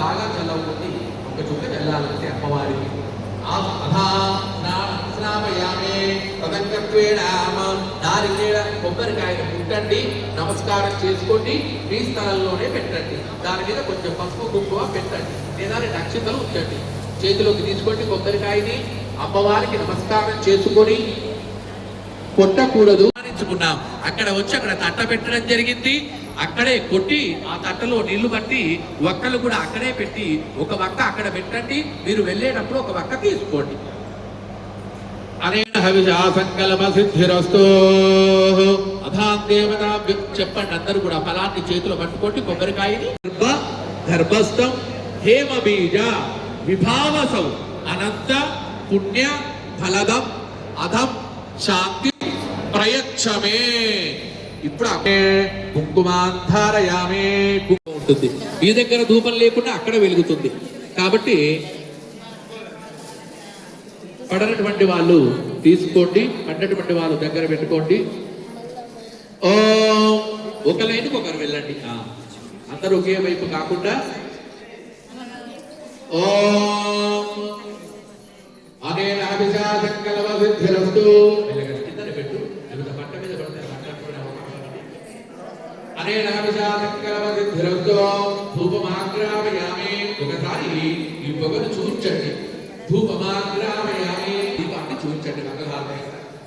బాగా చల్లవుతుంది. ఒక చుక్క చల్లాలంటే అమ్మవారికి స్నాపయామే నారికేళ కొబ్బరికాయను పుట్టండి, నమస్కారం చేసుకోండి, మీ స్థలంలోనే పెట్టండి. దాని మీద కొంచెం పసుపు కుంకుమ పెట్టండి, లేదా 2 అక్షతలు ఉంచండి. చేతిలోకి తీసుకోండి కొబ్బరికాయని. అమ్మవారికి నమస్కారం చేసుకొని కొట్టకూడదు అనుకున్నాం. అక్కడ వచ్చి అక్కడ తట్ట పెట్టడం జరిగింది. అక్కడే కొట్టి ఆ తట్టలో నీళ్లు పట్టి ఒక్కలు కూడా అక్కడే పెట్టి ఒక వక్క అక్కడ పెట్టండి. మీరు వెళ్ళేటప్పుడు ఒక వక్క తీసుకోండి. అనేన హవిషాసంకల్ప సిద్ధిరస్తు అథాం దేవతాభ్యం చెప్పండి. అందరూ కూడా ఫలాన్ని చేతిలో పట్టుకోండి. కొబ్బరికాయని గర్భస్థం హేమ బీజ విభావసౌ అనంత పుణ్య ఫలదం అధం శాంతి ప్రయచ్చమే. ఇప్పుడు కుంకుమాంధారయామే కుంకుమ ఉంటుంది. మీ దగ్గర ధూపం లేకుండా అక్కడ వెలుగుతుంది. కాబట్టి పడనటువంటి వాళ్ళు తీసుకోండి, పడినటువంటి వాళ్ళు దగ్గర పెట్టుకోండి. ఒక లైన్కి ఒకరు వెళ్ళండి. అందరూ ఒకే వైపు కాకుండా పెట్టు. పట్ట మీద ధూపమాగ్రామయామి. ఒకసారి ఈ పొగను చూర్చండి. ధూపమాగ్రామయామి, దీపాన్ని చూర్చండి.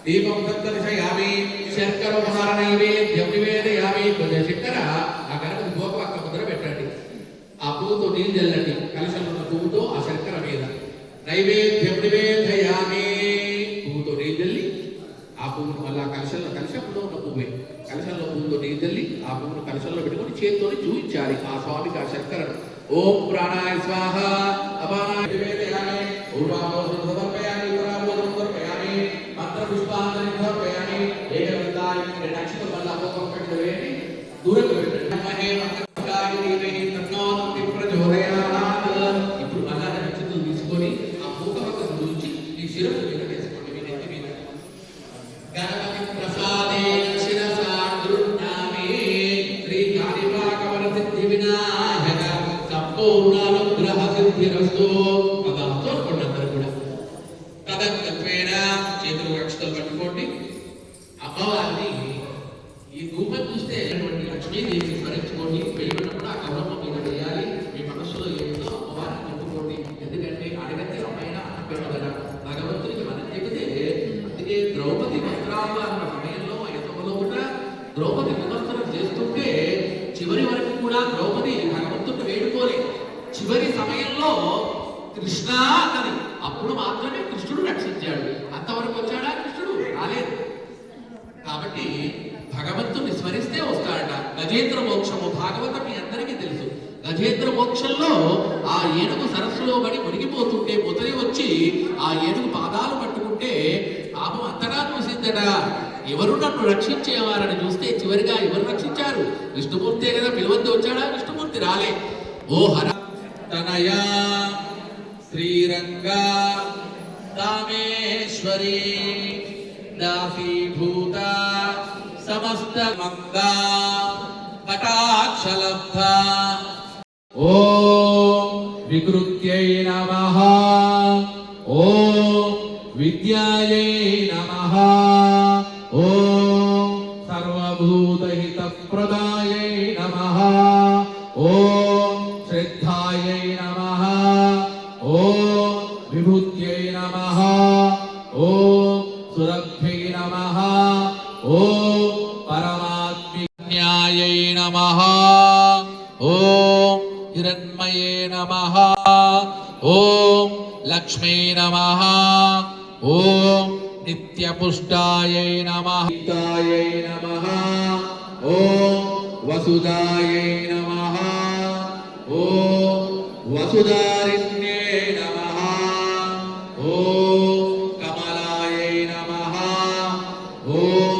దీపం దర్శయామి. శర్కరోపహార నైవేద్యం నివేదయామి. కొంచెం చక్కెర ఆ గణపతి గోప పక్క ముద్ర పెట్టండి. ఆ పువ్వుతో నీళ్ళు చల్లండి. కలశంలో ఉన్న పువ్వుతో ఆ శర్కర మీద నైవేద్యం నివేదయామి. పువ్వుతో నీళ్ళు చల్లి ఆ పువ్వును మళ్ళీ కలశంలో ఉన్న పువ్వే కలశంలో పువ్వుతో నీళ్ళు చల్లి ఆ పువ్వును కలశంలో పెట్టుకొని చేతితో చూపించాలి ఆ స్వామికి ఆ శర్కరను. ఓం ప్రాణాయ స్వాహ అపానాయ నివేదయామి. సమర్పయామి సమర్పయామి మంత్ర పుష్పాంజలి సమర్పయామి. ఏకవిందాయ 2 అక్షతలు మళ్ళీ అపోకం పెట్టి వేయండి. దూరంగా పెట్టండి. ఇప్పుడు మళ్ళా 2 అక్షతలు తీసుకొని ఆ పూక పక్కన చూచి ఈ శిరస్సు మీద వేసుకోండి. మీ నెత్తి మీద గణపతి ప్రసాదే శిరసా గృహ్ణామి. శ్రీ కాళికాకవల సిద్ధి వినాయక సంపూర్ణానుగ్రహ సిద్ధిరస్తు. అందరూ కూడా తదత్వేన చేతులు అక్షతలు పట్టుకోండి. అమ్మవారిని ఈ ధూపం చూస్తే లక్ష్మీదేవిని స్మరించుకోండి. వెళ్ళినప్పుడు ఆ గౌరమ్మ మీద వేయాలి. మీ మనస్సులో ఏదో అమ్మవారిని చెప్పుకోండి. ఎందుకంటే అడగతే అమ్మాయినా అన్నపెట్టు కదా భగవంతుడికి మనం చెబితే. అందుకే ద్రౌపది వస్త్రాలు అన్న సమయంలో యశములో కూడా ద్రౌపది విమర్శనం చేస్తుంటే చివరి వరకు కూడా ద్రౌపది భగవంతుడిని వేడుకోలే. చివరి సమయంలో కృష్ణ అన్నది. అప్పుడు మాత్రమే కృష్ణుడు రక్షించాడు. అంతవరకు వచ్చాడా కృష్ణుడు? రాలేదు. కాబట్టి భగవంతుని స్మరిస్తే వస్తాడట. గజేంద్ర మోక్షము భాగవతం మీ అందరికీ తెలుసు. గజేంద్ర మోక్షంలో ఆ ఏనుగు సరస్సులో పడి మునిగిపోతుంటే ముసలి వచ్చి ఆ ఏనుగు పాదాలు పట్టుకుంటే పాపం అంతగా చూసిందట. ఎవరు నన్ను రక్షించేవారని చూస్తే చివరిగా ఎవరు రక్షించారు? విష్ణుమూర్తే కదా. పిలువంది వచ్చాడా? విష్ణుమూర్తి రాలే. ఓ హర తనయా శ్రీరంగా కామేశ్వరీ దాసీభూత సమస్త మంగా కటాక్షలబ్ధ. ఓం వికృత్యై నమః. ఓం విద్యాయై నమః. ఓం సర్వభూతహితప్రదాయై నమః. ఓం శ్రద్ధాయై నమః. ఓం విభూత్యై నమః. ఓం సురభ్యై నమః. ఓం పరమాత్మ్యాయై నమః. ఓం హిరణ్మయే నమః. ఓం లక్ష్మీ నమః. ఓం నిత్యపుష్టాయై నమః. నమః. ఓం వసుదాయై నమః. ఓం వసుదారిణ్యే నమః. ఓం కమలాయై నమః. ఓం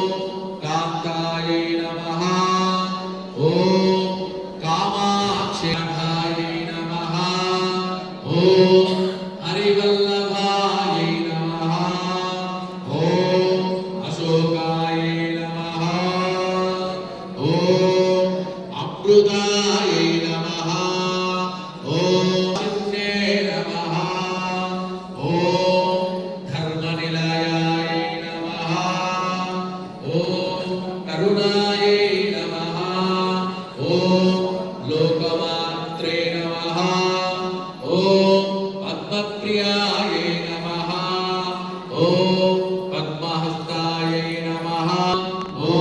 కాంతాయై నమః. ఓం కామాక్షాయై నమః. ఓం హరివల్లభాయై నమః. ఓం అశోకాయై నమః. ఓం అమృతాయై నమః. ఓం करुणायै नमः ॐ लोकमात्रे नमः ॐ पद्मप्रियायै नमः ॐ पद्महस्तायै नमः ॐ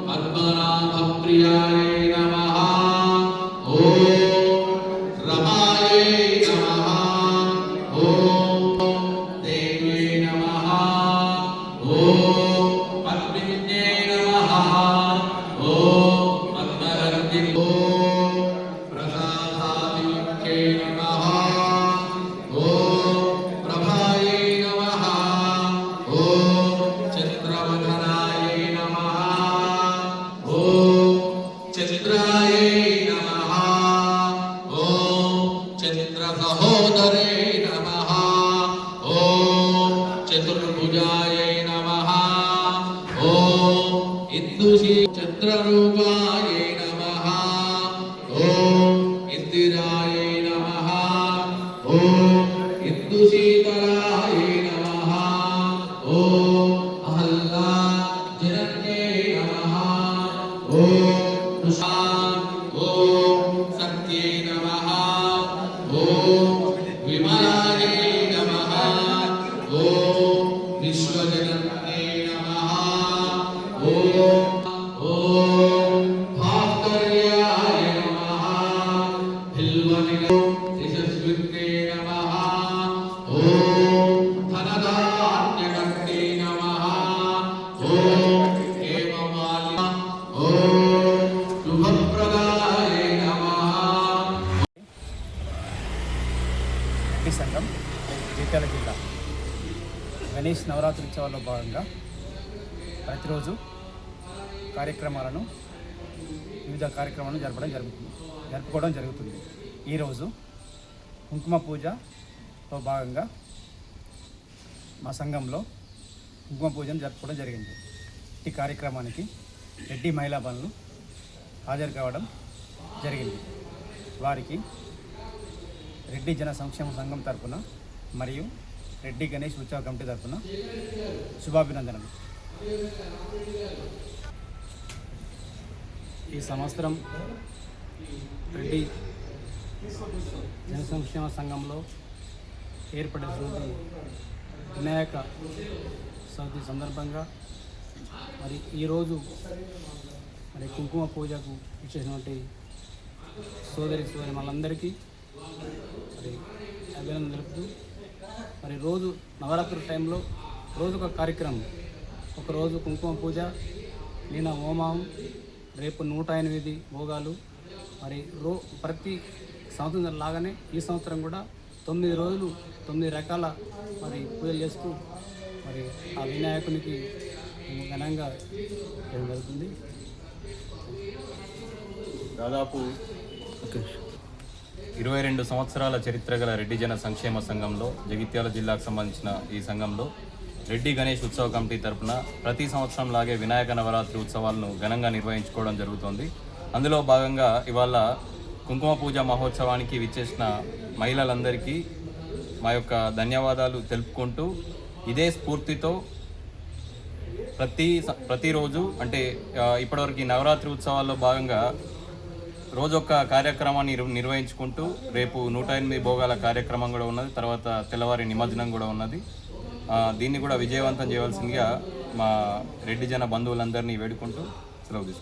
पद्मनाभप्रियायै नमः ॐ रमायै नमः ॐ देव्यै नमः ॐ पद्मिन्यै नमः ॐ पद्मरन्त्यै ॐ प्रसादाभिमुख्यै नमः ॐ प्रभायै नमः ॐ चन्द्रवदनायै नमः ॐ चन्द्रायै नमः ॐ चन्द्रसहोदरे नमः ॐ चतुर्भुजायै नमः ॐ इन्दुषी चन्द्ररूपायै नमः ॐ इन्दिरायै नमः ॐ इन्दुशीतलायै नमः ॐ अहल्ला जनन्यै नमः ॐ तुषा ॐ सत्यै नमः ॐ विमलायै नमः ॐ विश्वजनन्यै नमः ॐ भास्कर्याय नमः यशस्विन्यै नमः ॐ धनधान्यकर्त्यै नमः ॐ हेममालिनी ॐ शुभप्रदाय नमः రెడ్డి సంఘం జగిత్యాల జిల్లా గణేష్ నవరాత్రి ఉత్సవాల్లో భాగంగా ప్రతిరోజు వివిధ కార్యక్రమాలను జరుపుకోవడం జరుగుతుంది. ఈరోజు కుంకుమ పూజలో భాగంగా మా సంఘంలో కుంకుమ పూజను జరుపుకోవడం జరిగింది. ఈ కార్యక్రమానికి రెడ్డి మహిళా బంధువులు హాజరు కావడం జరిగింది. వారికి రెడ్డి జన సంక్షేమ సంఘం తరఫున మరియు రెడ్డి గణేష్ ఉత్సవ కమిటీ తరఫున శుభాభినందనలు. ఈ సంవత్సరం రెడ్డి జన సంక్షేమ సంఘంలో ఏర్పడినటువంటి వినాయక చవితి సందర్భంగా మరి ఈరోజు కుంకుమ పూజకు ఇచ్చేసినటువంటి సోదరి మనందరికీ అభినందనలు తెలుపుతూ రోజు నవరాత్రి టైంలో రోజుకొక కార్యక్రమం, ఒకరోజు కుంకుమ పూజ, నిన్న హోమం, రేపు 108 భోగాలు. ప్రతి సంవత్సరం లాగానే ఈ సంవత్సరం కూడా 9 రోజులు 9 రకాల పూజలు చేస్తూ ఆ వినాయకునికి ఘనంగా జరుగుతుంది. దాదాపు 22 సంవత్సరాల చరిత్ర గల రెడ్డి జన సంక్షేమ సంఘంలో జగిత్యాల జిల్లాకు సంబంధించిన ఈ సంఘంలో రెడ్డి గణేష్ ఉత్సవ కమిటీ తరఫున ప్రతి సంవత్సరం లాగే వినాయక నవరాత్రి ఉత్సవాలను ఘనంగా నిర్వహించుకోవడం జరుగుతోంది. అందులో భాగంగా ఇవాళ కుంకుమ పూజ మహోత్సవానికి విచ్చేసిన మహిళలందరికీ మా యొక్క ధన్యవాదాలు తెలుపుకుంటూ ఇదే స్ఫూర్తితో ప్రతిరోజు అంటే ఇప్పటివరకు ఈ నవరాత్రి ఉత్సవాల్లో భాగంగా రోజొక్క కార్యక్రమాన్ని నిర్వహించుకుంటూ రేపు 108 భోగాల కార్యక్రమం కూడా ఉన్నది. తర్వాత తెల్లవారి నిమజ్జనం కూడా ఉన్నది. దీన్ని కూడా విజయవంతం చేయవలసిందిగా మా రెడ్డి జన బంధువులందరినీ వేడుకుంటూ సెలవు తీసుకుంటాం.